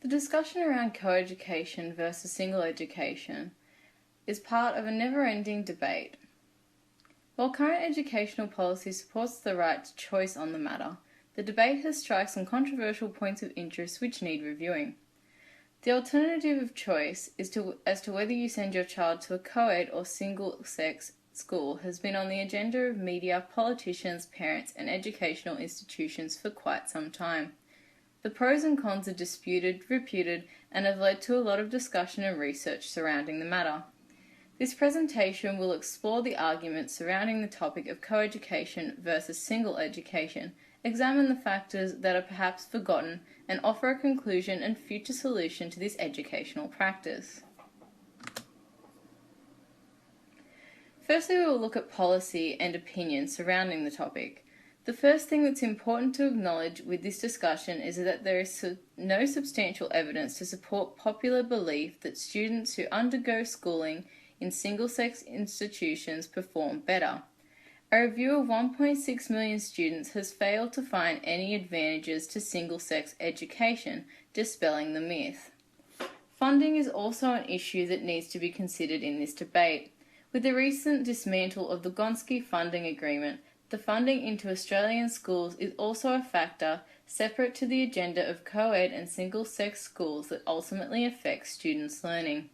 The discussion around co-education versus single education is part of a never-ending debate. While current educational policy supports the right to choice on the matter, the debate has struck some controversial points of interest which need reviewing. The alternative of choice as to whether you send your child to a co-ed or single-sex school has been on the agenda of media, politicians, parents, and educational institutions for quite some time. The pros and cons are disputed, reputed, and have led to a lot of discussion and research surrounding the matter. This presentation will explore the arguments surrounding the topic of co-education versus single education, examine the factors that are perhaps forgotten, and offer a conclusion and future solution to this educational practice. Firstly, we will look at policy and opinion surrounding the topic. The first thing that's important to acknowledge with this discussion is that there is no substantial evidence to support popular belief that students who undergo schooling in single-sex institutions perform better. A review of 1.6 million students has failed to find any advantages to single-sex education, dispelling the myth. Funding is also an issue that needs to be considered in this debate. With the recent dismantle of the Gonski funding agreement, the funding into Australian schools is also a factor separate to the agenda of co-ed and single-sex schools that ultimately affects students' learning.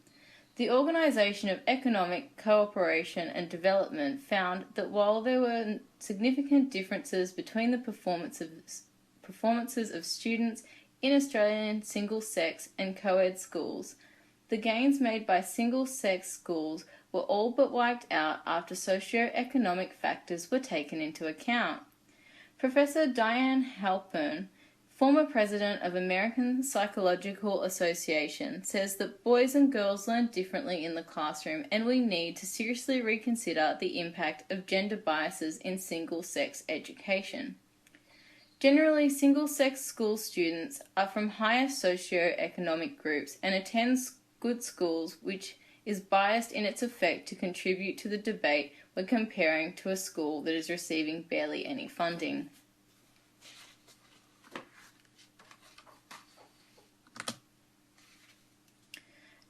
The Organisation of Economic Cooperation and Development found that while there were significant differences between the performances of students in Australian single-sex and co-ed schools, the gains made by single-sex schools were all but wiped out after socio-economic factors were taken into account. Professor Diane Halpern, former president of American Psychological Association, says that boys and girls learn differently in the classroom and we need to seriously reconsider the impact of gender biases in single-sex education. Generally, single-sex school students are from higher socio-economic groups and attend good schools, which is biased in its effect to contribute to the debate when comparing to a school that is receiving barely any funding.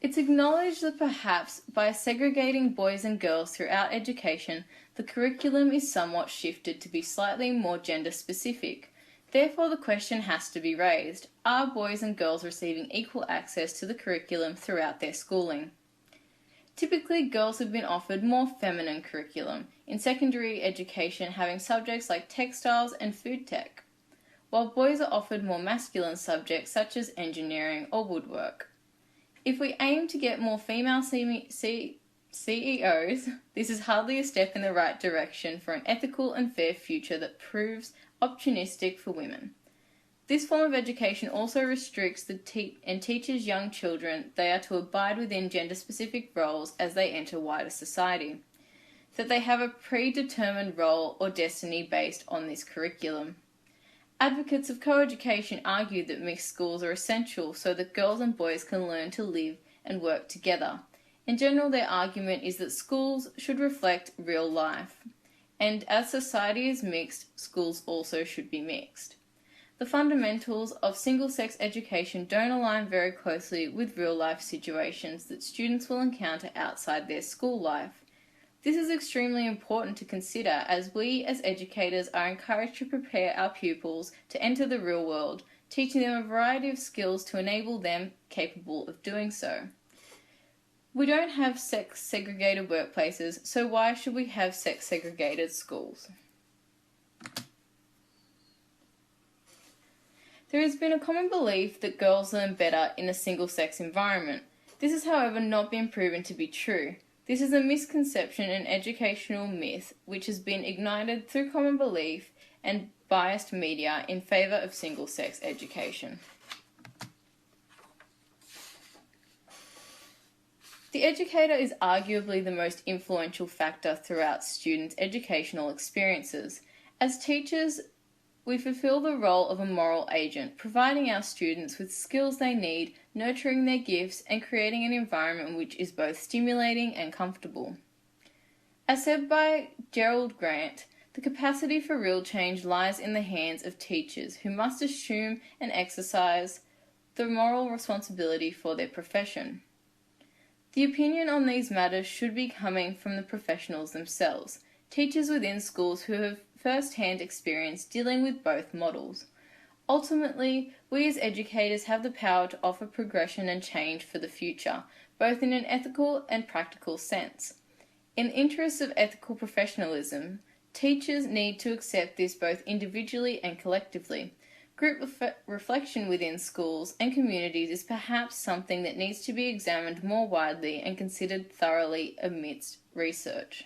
It's acknowledged that perhaps by segregating boys and girls throughout education, the curriculum is somewhat shifted to be slightly more gender specific. Therefore, the question has to be raised: are boys and girls receiving equal access to the curriculum throughout their schooling? Typically, girls have been offered more feminine curriculum, in secondary education having subjects like textiles and food tech, while boys are offered more masculine subjects such as engineering or woodwork. If we aim to get more female CEOs, this is hardly a step in the right direction for an ethical and fair future that proves opportunistic for women. This form of education also restricts and teaches young children they are to abide within gender-specific roles as they enter wider society, that they have a predetermined role or destiny based on this curriculum. Advocates of co-education argue that mixed schools are essential so that girls and boys can learn to live and work together. In general, their argument is that schools should reflect real life, and as society is mixed, schools also should be mixed. The fundamentals of single-sex education don't align very closely with real-life situations that students will encounter outside their school life. This is extremely important to consider as we as educators are encouraged to prepare our pupils to enter the real world, teaching them a variety of skills to enable them capable of doing so. We don't have sex-segregated workplaces, so why should we have sex-segregated schools? There has been a common belief that girls learn better in a single-sex environment. This has, however, not been proven to be true. This is a misconception and educational myth which has been ignited through common belief and biased media in favour of single-sex education. The educator is arguably the most influential factor throughout students' educational experiences. As teachers, we fulfill the role of a moral agent, providing our students with skills they need, nurturing their gifts, and creating an environment which is both stimulating and comfortable. As said by Gerald Grant, the capacity for real change lies in the hands of teachers, who must assume and exercise the moral responsibility for their profession. The opinion on these matters should be coming from the professionals themselves, teachers within schools who have first-hand experience dealing with both models. Ultimately, we as educators have the power to offer progression and change for the future, both in an ethical and practical sense. In the interests of ethical professionalism, teachers need to accept this both individually and collectively. Group reflection within schools and communities is perhaps something that needs to be examined more widely and considered thoroughly amidst research.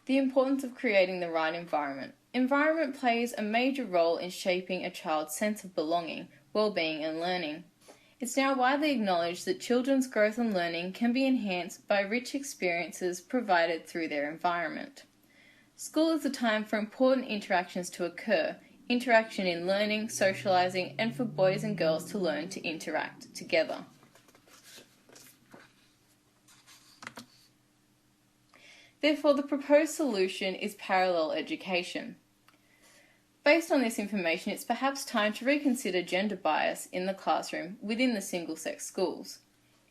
The importance of creating the right environment. Environment plays a major role in shaping a child's sense of belonging, well-being and learning. It's now widely acknowledged that children's growth and learning can be enhanced by rich experiences provided through their environment. School is a time for important interactions to occur, interaction in learning, socializing, and for boys and girls to learn to interact together. Therefore, the proposed solution is parallel education. Based on this information, it's perhaps time to reconsider gender bias in the classroom within the single-sex schools.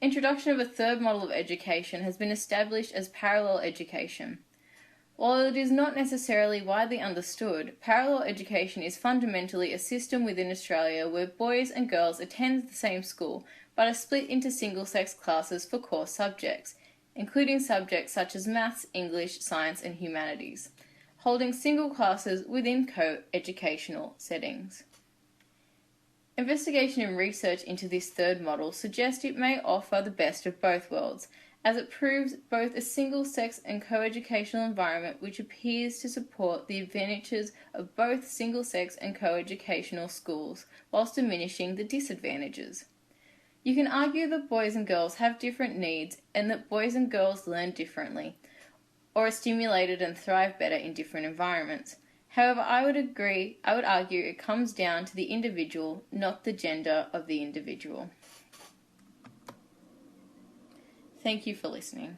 Introduction of a third model of education has been established as parallel education. While it is not necessarily widely understood, parallel education is fundamentally a system within Australia where boys and girls attend the same school but are split into single-sex classes for core subjects, including subjects such as maths, English, science and humanities, holding single classes within co-educational settings. Investigation and research into this third model suggest it may offer the best of both worlds, as it proves both a single-sex and co-educational environment which appears to support the advantages of both single-sex and co-educational schools, whilst diminishing the disadvantages. You can argue that boys and girls have different needs and that boys and girls learn differently, or are stimulated and thrive better in different environments. However, I would argue it comes down to the individual, not the gender of the individual. Thank you for listening.